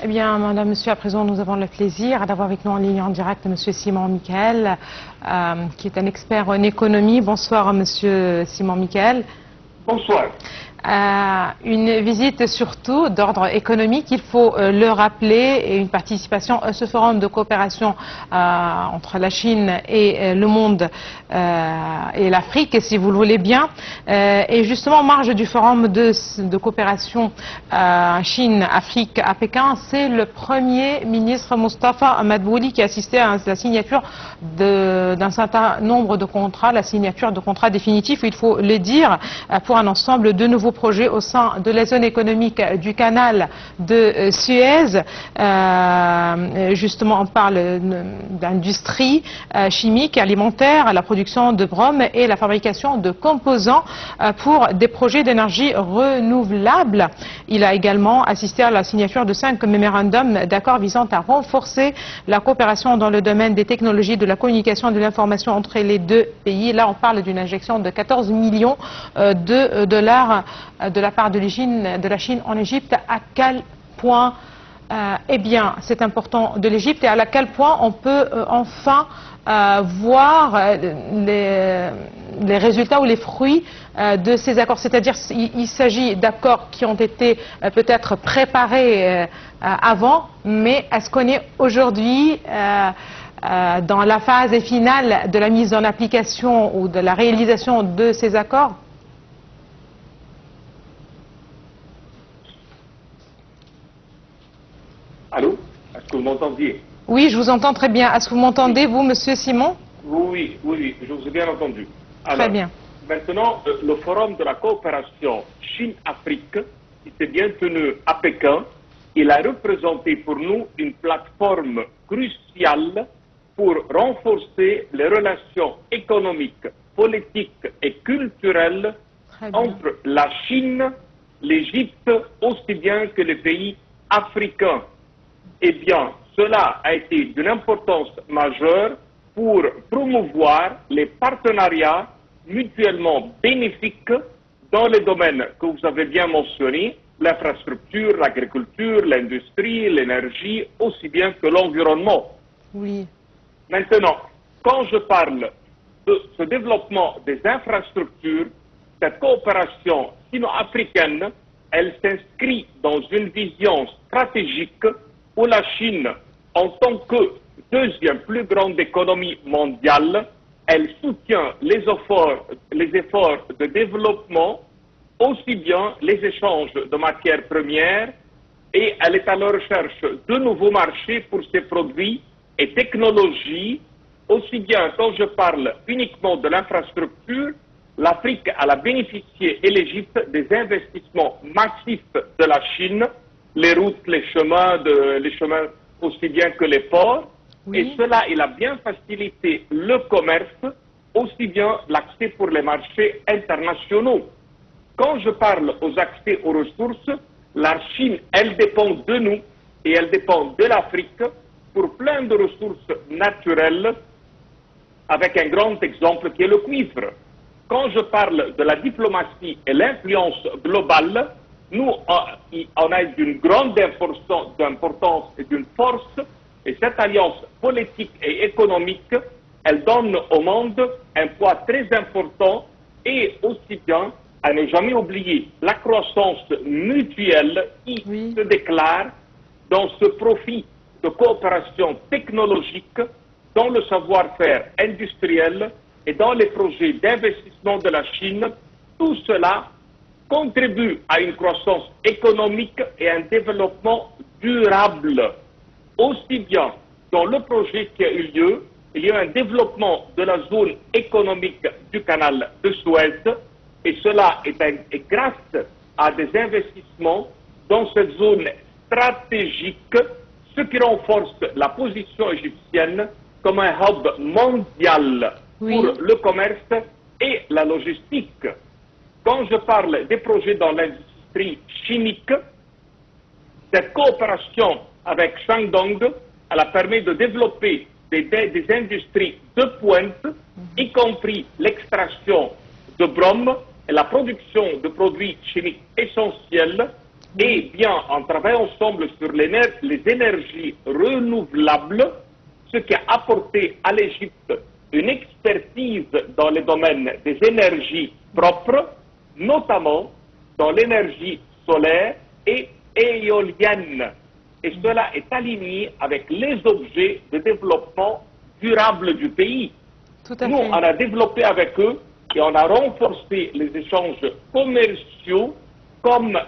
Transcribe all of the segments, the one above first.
Eh bien, madame, monsieur, à présent, nous avons le plaisir d'avoir avec nous en ligne en direct monsieur Simon Michael, qui est un expert en économie. Bonsoir, monsieur Simon Michael. Bonsoir. Une visite surtout d'ordre économique, il faut le rappeler, et une participation à ce forum de coopération entre la Chine et le monde et l'Afrique, si vous le voulez bien. Et justement, en marge du forum de coopération Chine-Afrique à Pékin, c'est le Premier ministre Moustapha Madbouli qui a assisté à la signature d'un certain nombre de contrats, la signature de contrats définitifs, il faut le dire, pour un ensemble de nouveaux projets au sein de la zone économique du canal de Suez. Justement, on parle d'industrie chimique, alimentaire, la production de brome et la fabrication de composants pour des projets d'énergie renouvelable. Il a également assisté à la signature de 5 mémorandums d'accord visant à renforcer la coopération dans le domaine des technologies de la communication et de l'information entre les deux pays. Là, on parle d'une injection de 14 millions de dollars de la part de la Chine en Égypte. À quel point eh bien, c'est important de l'Égypte et à quel point on peut enfin voir les résultats ou les fruits de ces accords. C'est-à-dire il s'agit d'accords qui ont été peut-être préparés avant, mais est-ce qu'on est aujourd'hui dans la phase finale de la mise en application ou de la réalisation de ces accords? Allô? Est-ce que vous m'entendiez? Oui, je vous entends très bien. Est-ce que vous m'entendez, vous, monsieur Simon? Oui, je vous ai bien entendu. Alors, très bien. Maintenant, le forum de la coopération Chine-Afrique, qui s'est bien tenu à Pékin, il a représenté pour nous une plateforme cruciale pour renforcer les relations économiques, politiques et culturelles entre la Chine, l'Égypte, aussi bien que les pays africains. Eh bien, cela a été d'une importance majeure pour promouvoir les partenariats mutuellement bénéfiques dans les domaines que vous avez bien mentionnés, l'infrastructure, l'agriculture, l'industrie, l'énergie, aussi bien que l'environnement. Oui. Maintenant, quand je parle de ce développement des infrastructures, cette coopération sino-africaine, elle s'inscrit dans une vision stratégique où la Chine, en tant que deuxième plus grande économie mondiale, elle soutient les efforts de développement, aussi bien les échanges de matières premières, et elle est à la recherche de nouveaux marchés pour ses produits et technologies, aussi bien quand je parle uniquement de l'infrastructure, l'Afrique a bénéficié et l'Égypte des investissements massifs de la Chine, les routes, les chemins aussi bien que les ports, et cela, il a bien facilité le commerce, aussi bien l'accès pour les marchés internationaux. Quand je parle aux accès aux ressources, la Chine, elle dépend de nous et elle dépend de l'Afrique pour plein de ressources naturelles, avec un grand exemple qui est le cuivre. Quand je parle de la diplomatie et l'influence globale, nous, on a d'une grande importance et d'une force, et cette alliance politique et économique, elle donne au monde un poids très important, et aussi bien, à ne jamais oublier, la croissance mutuelle qui se déclare dans ce profit de coopération technologique, dans le savoir-faire industriel et dans les projets d'investissement de la Chine. Tout cela contribue à une croissance économique et un développement durable. Aussi bien dans le projet qui a eu lieu, il y a un développement de la zone économique du canal de Suez, et cela est grâce à des investissements dans cette zone stratégique, ce qui renforce la position égyptienne comme un hub mondial pour le commerce et la logistique. Quand je parle des projets dans l'industrie chimique, cette coopération avec Shandong, elle a permis de développer des industries de pointe, y compris l'extraction de brome et la production de produits chimiques essentiels, Eh bien, on travaille ensemble sur les énergies renouvelables, ce qui a apporté à l'Égypte une expertise dans les domaines des énergies propres, notamment dans l'énergie solaire et éolienne. Et cela est aligné avec les objets de développement durable du pays. Nous, on a développé avec eux et on a renforcé les échanges commerciaux, comme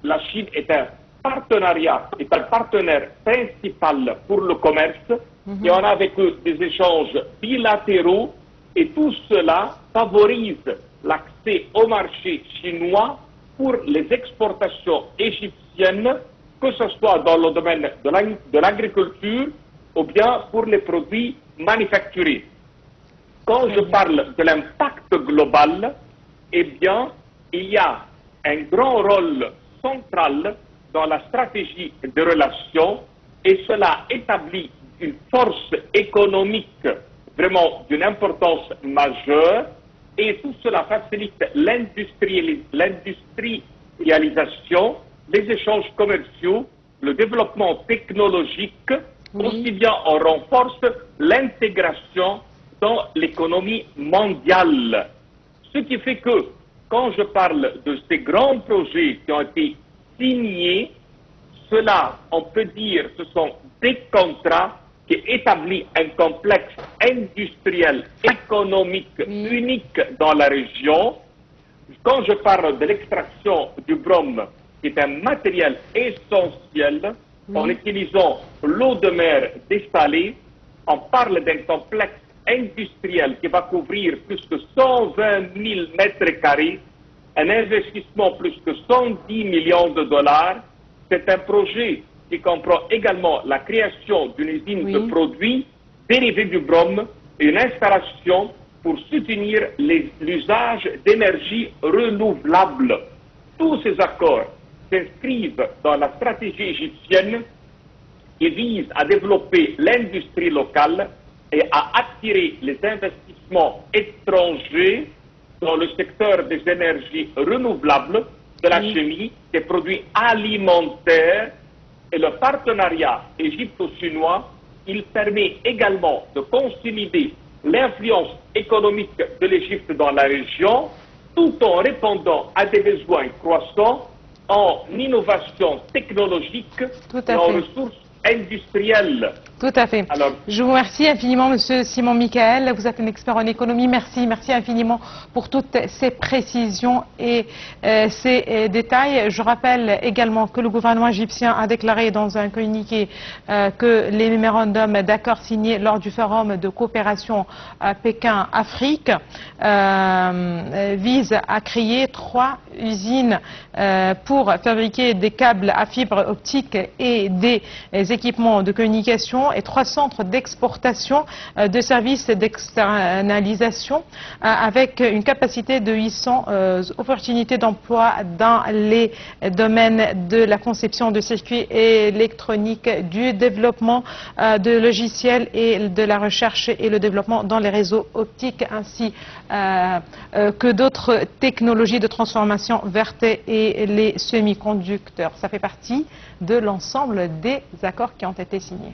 la Chine est un partenariat, est un partenaire principal pour le commerce, et on a avec eux des échanges bilatéraux, et tout cela favorise l'accès au marché chinois pour les exportations égyptiennes, que ce soit dans le domaine de l'agriculture ou bien pour les produits manufacturés. Quand je parle de l'impact global, eh bien, il y a un grand rôle central dans la stratégie de relations, et cela établit une force économique vraiment d'une importance majeure, et tout cela facilite l'industrialisation, les échanges commerciaux, le développement technologique, aussi bien on renforce l'intégration dans l'économie mondiale. Ce qui fait que, quand je parle de ces grands projets qui ont été signés, cela, on peut dire, ce sont des contrats qui établissent un complexe industriel, économique unique dans la région. Quand je parle de l'extraction du brome, qui est un matériel essentiel, en utilisant l'eau de mer dessalée, on parle d'un complexe industriel qui va couvrir plus que 120 000 mètres carrés, un investissement plus que 110 millions de dollars. C'est un projet qui comprend également la création d'une usine de produits dérivés du brome et une installation pour soutenir l'usage d'énergie renouvelable. Tous ces accords s'inscrivent dans la stratégie égyptienne qui vise à développer l'industrie locale et à attirer les investissements étrangers dans le secteur des énergies renouvelables, de la chimie, des produits alimentaires. Et le partenariat égypto-chinois, il permet également de consolider l'influence économique de l'Égypte dans la région, tout en répondant à des besoins croissants en innovation technologique et en ressources industrielles. Tout à fait. Alors, je vous remercie infiniment, Monsieur Simon Michael. Vous êtes un expert en économie. Merci infiniment pour toutes ces précisions et ces détails. Je rappelle également que le gouvernement égyptien a déclaré dans un communiqué que les mémorandums d'accord signés lors du forum de coopération Pékin-Afrique visent à créer 3 usines pour fabriquer des câbles à fibre optique et des équipements de communication, et 3 centres d'exportation de services d'externalisation avec une capacité de 800 opportunités d'emploi dans les domaines de la conception de circuits électroniques, du développement de logiciels et de la recherche et le développement dans les réseaux optiques, ainsi que d'autres technologies de transformation verte et les semi-conducteurs. Ça fait partie de l'ensemble des accords qui ont été signés.